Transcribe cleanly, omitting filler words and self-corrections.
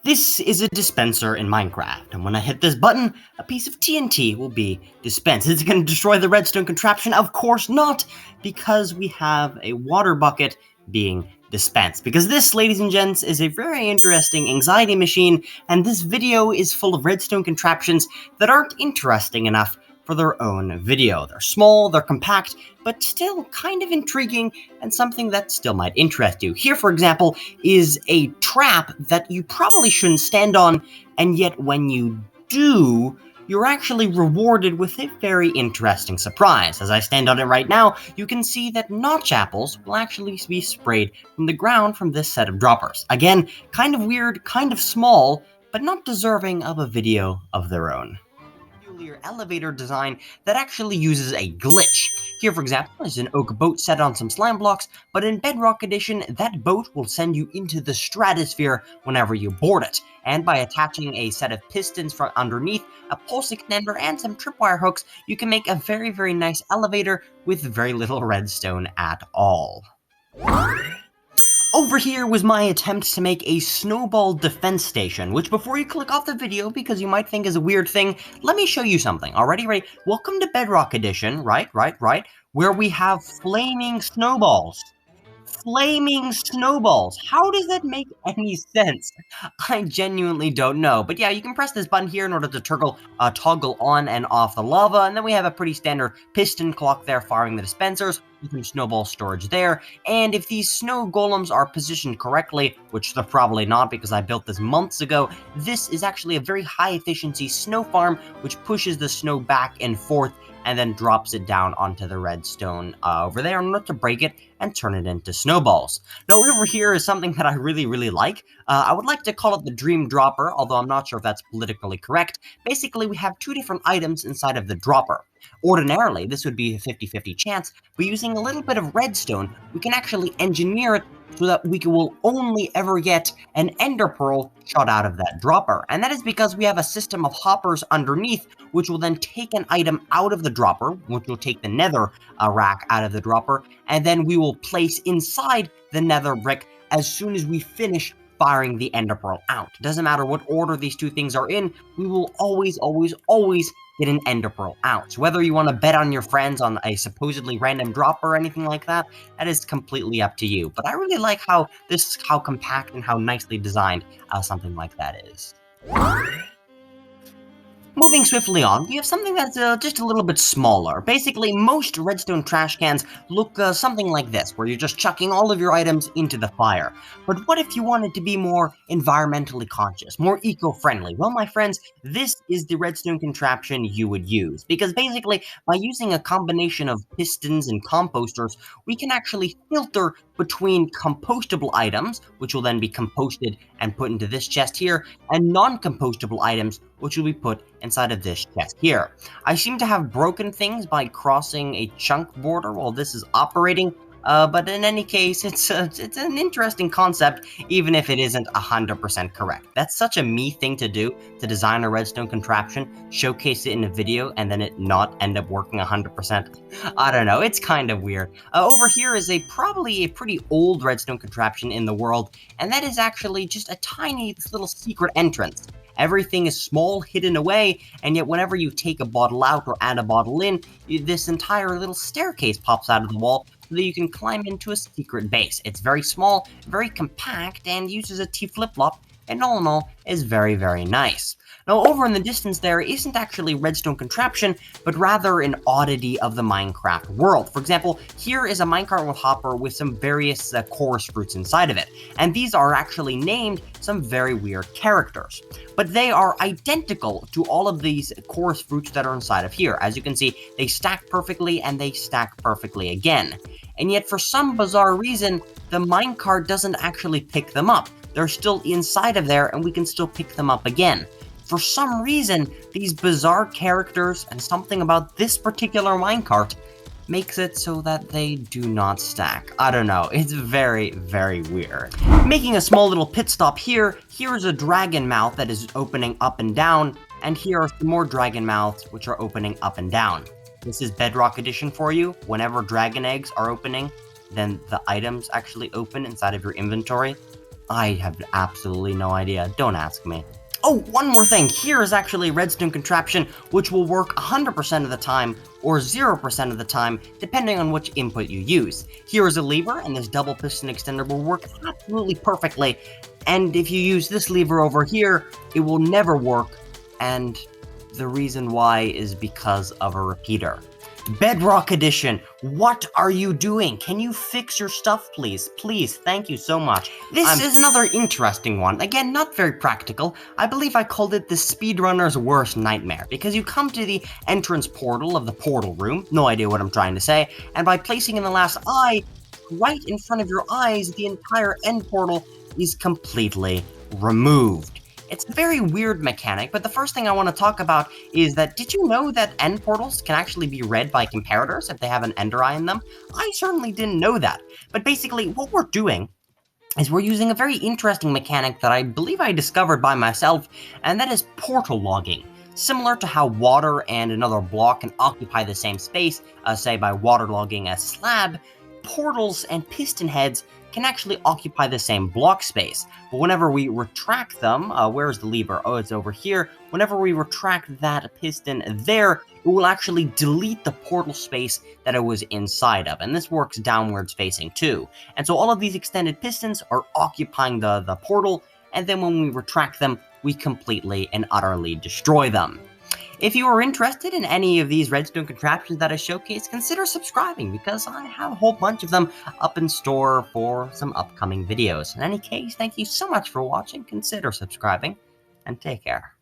This is a dispenser in Minecraft, and when I hit this button, a piece of TNT will be dispensed. Is it going to destroy the redstone contraption? Of course not, because we have a water bucket being dispensed. Because this, ladies and gents, is a very interesting anxiety machine, and this video is full of redstone contraptions that aren't interesting enough for their own video. They're small, they're compact, but still kind of intriguing and something that still might interest you. Here, for example, is a trap that you probably shouldn't stand on, and yet when you do, you're actually rewarded with a very interesting surprise. As I stand on it right now, you can see that notch apples will actually be sprayed from the ground from this set of droppers. Again, kind of weird, kind of small, but not deserving of a video of their own. Elevator design that actually uses a glitch. Here, for example, is an oak boat set on some slime blocks, but in Bedrock Edition, that boat will send you into the stratosphere whenever you board it. And by attaching a set of pistons from underneath, a pulse extender, and some tripwire hooks, you can make a very, very nice elevator with very little redstone at all. Over here was my attempt to make a snowball defense station, which before you click off the video, because you might think is a weird thing, let me show you something. Already ready? Welcome to Bedrock Edition, right, where we have flaming snowballs. Flaming snowballs. How does that make any sense? I genuinely don't know. But yeah, you can press this button here in order to toggle on and off the lava, and then we have a pretty standard piston clock there firing the dispensers, with some snowball storage there, and if these snow golems are positioned correctly, which they're probably not because I built this months ago, this is actually a very high efficiency snow farm which pushes the snow back and forth and then drops it down onto the redstone over there in order to break it and turn it into snowballs. Now over here is something that I really like. I would like to call it the Dream Dropper, although I'm not sure if that's politically correct. Basically, we have two different items inside of the dropper. Ordinarily, this would be a 50-50 chance, but using a little bit of redstone, we can actually engineer it so that we will only ever get an ender pearl shot out of that dropper. And that is because we have a system of hoppers underneath, which will then take an item out of the dropper, which will take the nether rack out of the dropper, and then we will place inside the nether brick as soon as we finish firing the ender pearl out. It doesn't matter what order these two things are in, we will always get an ender pearl out. So whether you want to bet on your friends on a supposedly random drop or anything like that, that is completely up to you. But I really like how compact and how nicely designed something like that is. Moving swiftly on, we have something that's just a little bit smaller. Basically, most redstone trash cans look something like this, where you're just chucking all of your items into the fire. But what if you wanted to be more environmentally conscious, more eco-friendly? Well, my friends, this is the redstone contraption you would use. Because basically, by using a combination of pistons and composters, we can actually filter between compostable items, which will then be composted and put into this chest here, and non-compostable items, which will be put inside of this chest here. I seem to have broken things by crossing a chunk border while this is operating, but in any case, it's an interesting concept, even if it isn't 100% correct. That's such a me thing to do, to design a redstone contraption, showcase it in a video, and then it not end up working 100%. I don't know, it's kind of weird. Over here is probably a pretty old redstone contraption in the world, and that is actually just a tiny little secret entrance. Everything is small, hidden away, and yet whenever you take a bottle out or add a bottle in, this entire little staircase pops out of the wall so that you can climb into a secret base. It's very small, very compact, and uses a T flip-flop, and all in all, is very, very nice. Now, over in the distance there isn't actually a redstone contraption, but rather an oddity of the Minecraft world. For example, here is a minecart with hopper with some various chorus fruits inside of it, and these are actually named some very weird characters. But they are identical to all of these chorus fruits that are inside of here. As you can see, they stack perfectly, and they stack perfectly again. And yet, for some bizarre reason, the minecart doesn't actually pick them up. They're still inside of there, and we can still pick them up again. For some reason, these bizarre characters and something about this particular minecart makes it so that they do not stack. I don't know, it's very, very weird. Making a small little pit stop here, here's a dragon mouth that is opening up and down, and here are some more dragon mouths which are opening up and down. This is Bedrock Edition for you. Whenever dragon eggs are opening, then the items actually open inside of your inventory. I have absolutely no idea. Don't ask me. Oh, one more thing. Here is actually a redstone contraption which will work 100% of the time or 0% of the time, depending on which input you use. Here is a lever, and this double piston extender will work absolutely perfectly. And if you use this lever over here, it will never work. And the reason why is because of a repeater. Bedrock Edition, what are you doing? Can you fix your stuff, please? Please, thank you so much. This is another interesting one. Again, not very practical. I believe I called it the speedrunner's worst nightmare, because you come to the entrance portal of the portal room, no idea what I'm trying to say, and by placing in the last eye, right in front of your eyes, the entire end portal is completely removed. It's a very weird mechanic, but the first thing I want to talk about is that, did you know that end portals can actually be read by comparators if they have an ender eye in them? I certainly didn't know that. But basically, what we're doing is we're using a very interesting mechanic that I believe I discovered by myself, and that is portal logging. Similar to how water and another block can occupy the same space, say by waterlogging a slab, portals and piston heads can actually occupy the same block space. But whenever we retract them, where's the lever? Oh, it's over here. Whenever we retract that piston there, it will actually delete the portal space that it was inside of. And this works downwards facing too. And so all of these extended pistons are occupying the portal, and then when we retract them, we completely and utterly destroy them. If you are interested in any of these redstone contraptions that I showcase, consider subscribing, because I have a whole bunch of them up in store for some upcoming videos. In any case, thank you so much for watching, consider subscribing, and take care.